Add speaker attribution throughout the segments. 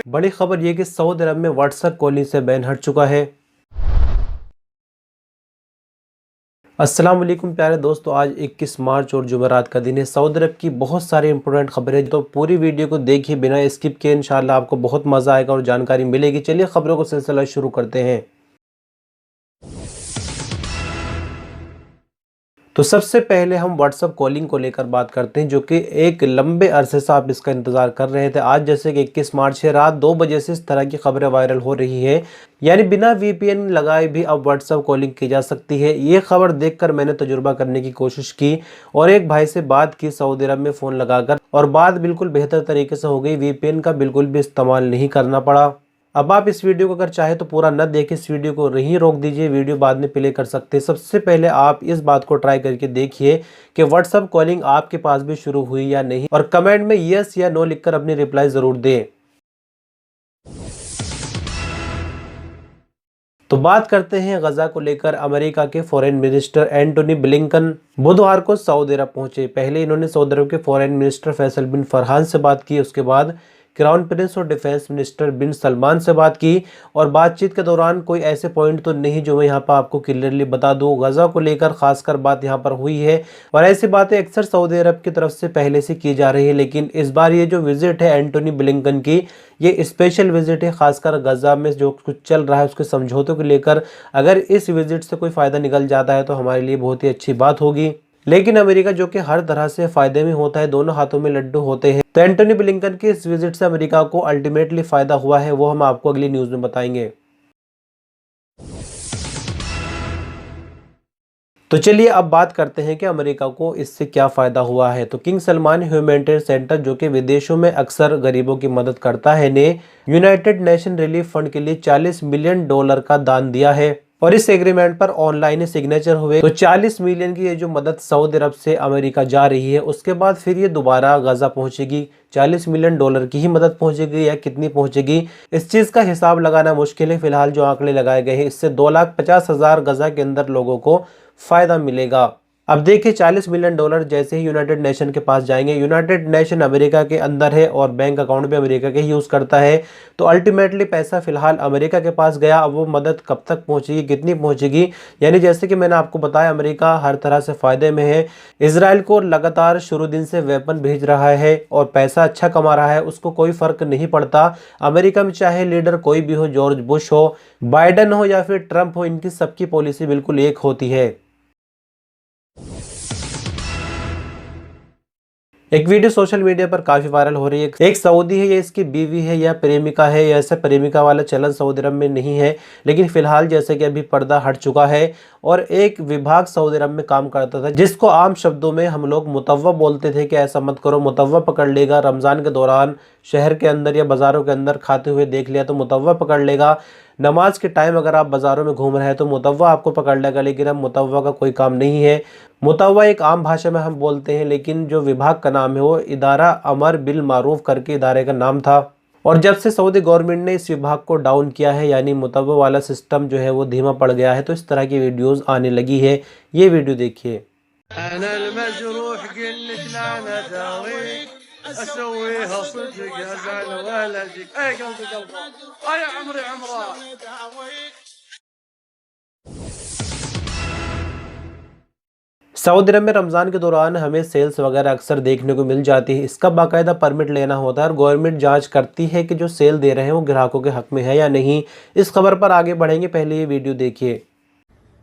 Speaker 1: बड़ी खबर ये कि सऊदी अरब में व्हाट्सएप कॉलिंग से बैन हट चुका है। अस्सलाम वालेकुम प्यारे दोस्तों, आज 21 मार्च और जुमेरात का दिन है। सऊदी अरब की बहुत सारी इंपॉर्टेंट खबरें, तो पूरी वीडियो को देखिए बिना स्किप किए। इंशाल्लाह आपको बहुत मजा आएगा और जानकारी मिलेगी। चलिए खबरों को सिलसिला शुरू करते हैं। तो सबसे पहले हम व्हाट्सएप कॉलिंग को लेकर बात करते हैं, जो कि एक लंबे अरसे से आप इसका इंतजार कर रहे थे। आज जैसे कि 21 मार्च है, रात 2 बजे से इस तरह की खबरें वायरल हो रही है, यानी बिना वीपीएन लगाए भी अब व्हाट्सएप कॉलिंग की जा सकती है। ये खबर देखकर मैंने तजुर्बा करने की कोशिश की और एक भाई से बात की सऊदी अरब में फ़ोन लगाकर, और बात बिल्कुल बेहतर तरीके से हो गई। वीपीएन का बिल्कुल भी इस्तेमाल नहीं करना पड़ा। अब आप इस वीडियो को अगर चाहे तो पूरा न देखें, इस वीडियो को यहीं रोक दीजिए, वीडियो बाद में प्ले कर सकते हैं। सबसे पहले आप इस बात को ट्राई करके देखिए कि व्हाट्सएप कॉलिंग आपके पास भी शुरू हुई या नहीं, और कमेंट में यस या नो लिखकर अपनी रिप्लाई जरूर दें। तो बात करते हैं गजा को लेकर। अमेरिका के फॉरेन मिनिस्टर एंटोनी ब्लिंकन बुधवार को सऊदी अरब पहुंचे। पहले इन्होंने सऊदी अरब के फॉरेन मिनिस्टर फैसल बिन फरहान से बात की, उसके बाद क्राउन प्रिंस और डिफेंस मिनिस्टर बिन सलमान से बात की। और बातचीत के दौरान कोई ऐसे पॉइंट तो नहीं जो मैं यहाँ पर आपको क्लियरली बता दूं। गजा को लेकर खासकर बात यहाँ पर हुई है, और ऐसी बातें अक्सर सऊदी अरब की तरफ से पहले से की जा रही है, लेकिन इस बार ये जो विजिट है एंटोनी ब्लिंकन की, ये स्पेशल विजिट है। खासकर गजा में जो कुछ चल रहा है उसके समझौतों को लेकर अगर इस विजिट से कोई फायदा निकल जाता है तो हमारे लिए बहुत ही अच्छी बात होगी। लेकिन अमेरिका जो कि हर तरह से फायदे में होता है, दोनों हाथों में लड्डू होते हैं, तो एंटोनी ब्लिंकन की इस विजिट से अमेरिका को अल्टीमेटली फायदा हुआ है, वो हम आपको अगली न्यूज में बताएंगे। तो चलिए अब बात करते हैं कि अमेरिका को इससे क्या फ़ायदा हुआ है। तो किंग सलमान ह्यूमैनिटेरियन सेंटर, जो कि विदेशों में अक्सर गरीबों की मदद करता है, ने यूनाइटेड नेशन रिलीफ फंड के लिए $40 मिलियन का दान दिया है, और इस एग्रीमेंट पर ऑनलाइन सिग्नेचर हुए। तो 40 मिलियन की ये जो मदद सऊदी अरब से अमेरिका जा रही है, उसके बाद फिर ये दोबारा गजा पहुंचेगी। $40 मिलियन की ही मदद पहुंचेगी या कितनी पहुंचेगी, इस चीज़ का हिसाब लगाना मुश्किल है। फिलहाल जो आंकड़े लगाए गए हैं, इससे 2,50,000 गजा के अंदर लोगों को फायदा मिलेगा। अब देखिए, $40 मिलियन जैसे ही यूनाइटेड नेशन के पास जाएंगे, यूनाइटेड नेशन अमेरिका के अंदर है और बैंक अकाउंट भी अमेरिका के ही यूज़ करता है, तो अल्टीमेटली पैसा फिलहाल अमेरिका के पास गया। अब वो मदद कब तक पहुंचेगी, कितनी पहुंचेगी, यानी जैसे कि मैंने आपको बताया, अमेरिका हर तरह से फ़ायदे में है। इसराइल को लगातार शुरू दिन से वेपन भेज रहा है और पैसा अच्छा कमा रहा है, उसको कोई फ़र्क नहीं पड़ता। अमेरिका में चाहे लीडर कोई भी हो, जॉर्ज बुश हो, बाइडन हो या फिर ट्रंप हो, इनकी सबकी पॉलिसी बिल्कुल एक होती है। एक वीडियो सोशल मीडिया पर काफी वायरल हो रही है। एक सऊदी है, ये इसकी बीवी है या प्रेमिका है, या ऐसा प्रेमिका वाला चलन सऊदी अरब में नहीं है, लेकिन फिलहाल जैसे कि अभी पर्दा हट चुका है। और एक विभाग सऊदी अरब में काम करता था, जिसको आम शब्दों में हम लोग मुतव्वा बोलते थे कि ऐसा मत करो, मुतव्वा पकड़ लेगा। रमज़ान के दौरान शहर के अंदर या बाज़ारों के अंदर खाते हुए देख लिया तो मुतव्वा पकड़ लेगा। नमाज के टाइम अगर आप बाज़ारों में घूम रहे हैं तो मुतव्वा आपको पकड़ लेगा, लेकिन अब मुतव्वा का कोई काम नहीं है। मुतव्वा एक आम भाषा में हम बोलते हैं, लेकिन जो विभाग का नाम है वो इदारा अमर बिल मारूफ करके इदारे का नाम था। और जब से सऊदी गवर्नमेंट ने इस विभाग को डाउन किया है, यानी मुतव्वा वाला सिस्टम जो है वो धीमा पड़ गया है, तो इस तरह की वीडियोस आने लगी है। ये वीडियो देखिए। सऊदी अरब में रमज़ान के दौरान हमें सेल्स वगैरह अक्सर देखने को मिल जाती है। इसका बाकायदा परमिट लेना होता है और गवर्नमेंट जांच करती है कि जो सेल दे रहे हैं वो ग्राहकों के हक में है या नहीं। इस खबर पर आगे बढ़ेंगे, पहले ये वीडियो देखिए।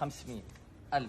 Speaker 2: 1000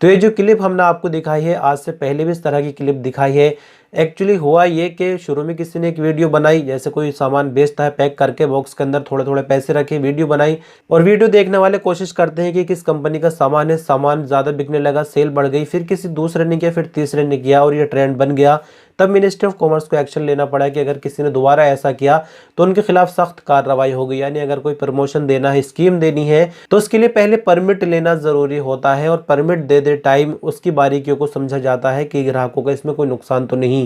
Speaker 1: तो ये जो क्लिप हमने आपको दिखाई है, आज से पहले भी इस तरह की क्लिप दिखाई है। एक्चुअली हुआ ये कि शुरू में किसी ने एक वीडियो बनाई, जैसे कोई सामान बेचता है, पैक करके बॉक्स के अंदर थोड़े थोड़े पैसे रखे, वीडियो बनाई, और वीडियो देखने वाले कोशिश करते हैं कि किस कंपनी का सामान है। सामान ज़्यादा बिकने लगा, सेल बढ़ गई, फिर किसी दूसरे ने किया, फिर तीसरे ने किया, और ये ट्रेंड बन गया। तब मिनिस्ट्री ऑफ कॉमर्स को एक्शन लेना पड़ा कि अगर किसी ने दोबारा ऐसा किया तो उनके खिलाफ सख्त कार्रवाई होगी। यानी अगर कोई प्रमोशन देना है, स्कीम देनी है, तो उसके लिए पहले परमिट लेना ज़रूरी होता है, और परमिट दे दे टाइम उसकी बारीकियों को समझा जाता है कि ग्राहकों का इसमें कोई नुकसान तो नहीं।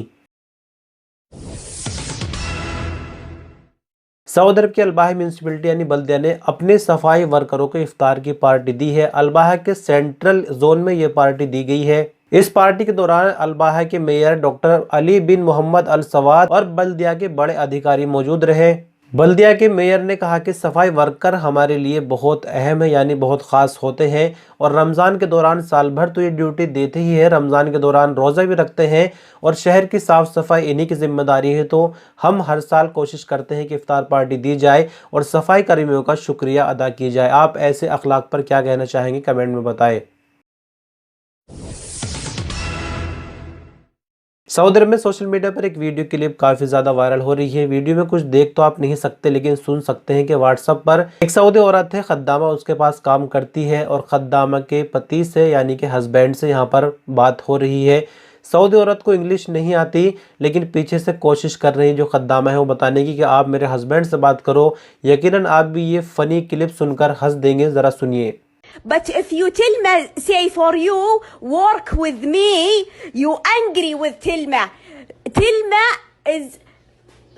Speaker 1: सऊदी अरब की अलबाह म्यूनिसिपैलिटी यानी बल्दिया ने अपने सफाई वर्करों को इफ्तार की पार्टी दी है। अलबाह के सेंट्रल जोन में ये पार्टी दी गई है। इस पार्टी के दौरान अलबाह के मेयर डॉक्टर अली बिन मोहम्मद अल सवाद और बल्दिया के बड़े अधिकारी मौजूद रहे। बल्दिया के मेयर ने कहा कि सफाई वर्कर हमारे लिए बहुत अहम है, यानी बहुत ख़ास होते हैं और रमज़ान के दौरान साल भर तो ये ड्यूटी देते ही है, रमज़ान के दौरान रोज़ा भी रखते हैं और शहर की साफ़ सफाई इन्हीं की जिम्मेदारी है। तो हम हर साल कोशिश करते हैं कि इफ्तार पार्टी दी जाए और सफाई कर्मियों का शुक्रिया अदा की जाए। आप ऐसे अखलाक पर क्या कहना चाहेंगे, कमेंट में बताएं। सऊदी अरब में सोशल मीडिया पर एक वीडियो क्लिप काफ़ी ज़्यादा वायरल हो रही है। वीडियो में कुछ देख तो आप नहीं सकते लेकिन सुन सकते हैं कि व्हाट्सएप पर एक सऊदी औरत है, खद्दामा उसके पास काम करती है और खद्दामा के पति से यानी कि हस्बैंड से यहाँ पर बात हो रही है। सऊदी औरत को इंग्लिश नहीं आती लेकिन पीछे से कोशिश कर रही है जो खद्दामा है वो बताने की कि आप मेरे हस्बैंड से बात करो। यकीनन आप भी ये फ़नी क्लिप सुनकर हंस देंगे, ज़रा सुनिए।
Speaker 3: But if you Tilma say for you work with me, you angry with Tilma. Tilma is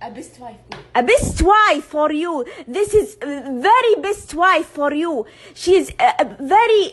Speaker 3: A best wife. A best wife for you. This is very best wife for you. She's very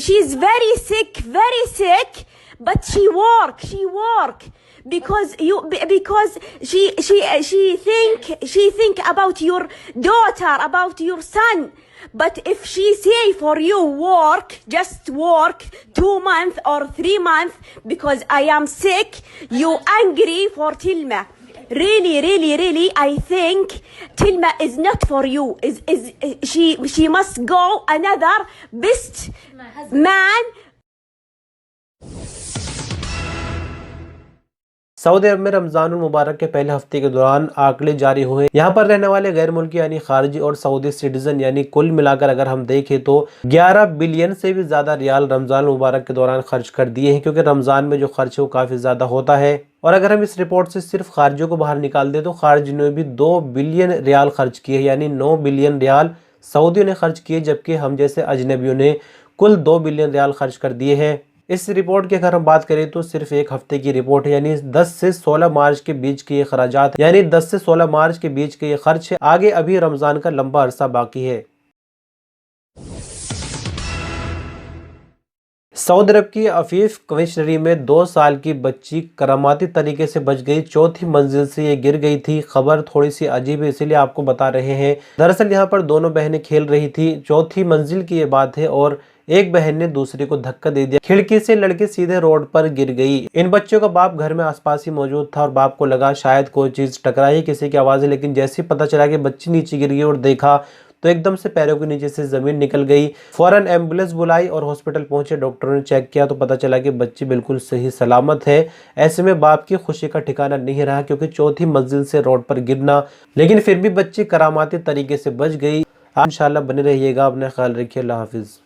Speaker 3: She's very sick, but she work because she think about your daughter, about your son. But if she say for you just work 2 months or 3 months because I am sick, you angry for Tilma. Really, I think Tilma is not for you. She must go another best man.
Speaker 1: Saudi Arab में रमज़ान मुबारक के पहले हफ्ते के दौरान आंकड़े जारी हुए। यहाँ पर रहने वाले गैर मुल्की यानी खारजी और सऊदी सिटीजन यानी कुल मिलाकर अगर हम देखें तो 11 बिलियन से भी ज़्यादा रियाल रमज़ान मुबारक के दौरान खर्च कर दिए हैं, क्योंकि रमज़ान में जो खर्च है वो काफ़ी ज़्यादा होता है। और अगर हम इस रिपोर्ट से सिर्फ खारजियों को बाहर निकाल दें तो खारजियों ने भी 2 बिलियन रियाल खर्च किए, यानी 9 बिलियन रियाल सऊदियों ने खर्च किए, जबकि हम जैसे अजनबियों ने कुल 2 बिलियन रियाल खर्च कर दिए हैं। इस रिपोर्ट की अगर हम बात करें तो सिर्फ एक हफ्ते की रिपोर्ट है, यानी 10 से 16 मार्च के बीच के ये खर्चात, यानी 10 से 16 मार्च के बीच के ये खर्च है। आगे अभी रमज़ान का लंबा अरसा बाकी है। सऊदी अरब की अफीफ कमिश्नरी में 2 साल की बच्ची करामाती तरीके से बच गई। 4थी मंजिल से ये गिर गई थी। खबर थोड़ी सी अजीब है, इसीलिए आपको बता रहे हैं। दरअसल यहाँ पर दोनों बहनें खेल रही थी, 4थी मंजिल की ये बात है, और एक बहन ने दूसरे को धक्का दे दिया। खिड़की से लड़के सीधे रोड पर गिर गई। इन बच्चों का बाप घर में आसपास ही मौजूद था और बाप को लगा शायद कोई चीज टकराई, किसी की आवाज है, लेकिन जैसे ही पता चला कि बच्ची नीचे गिर गई और देखा तो एकदम से पैरों के नीचे से जमीन निकल गई। फौरन एम्बुलेंस बुलाई और हॉस्पिटल पहुंचे। डॉक्टरों ने चेक किया तो पता चला कि बच्ची बिल्कुल सही सलामत है। ऐसे में बाप की खुशी का ठिकाना नहीं रहा, क्योंकि 4थी मंजिल से रोड पर गिरना, लेकिन फिर भी बच्ची करामाती तरीके से बच गई। इंशाल्लाह बने रहिएगा, अपना ख्याल रखिए। अल्लाह हाफिज।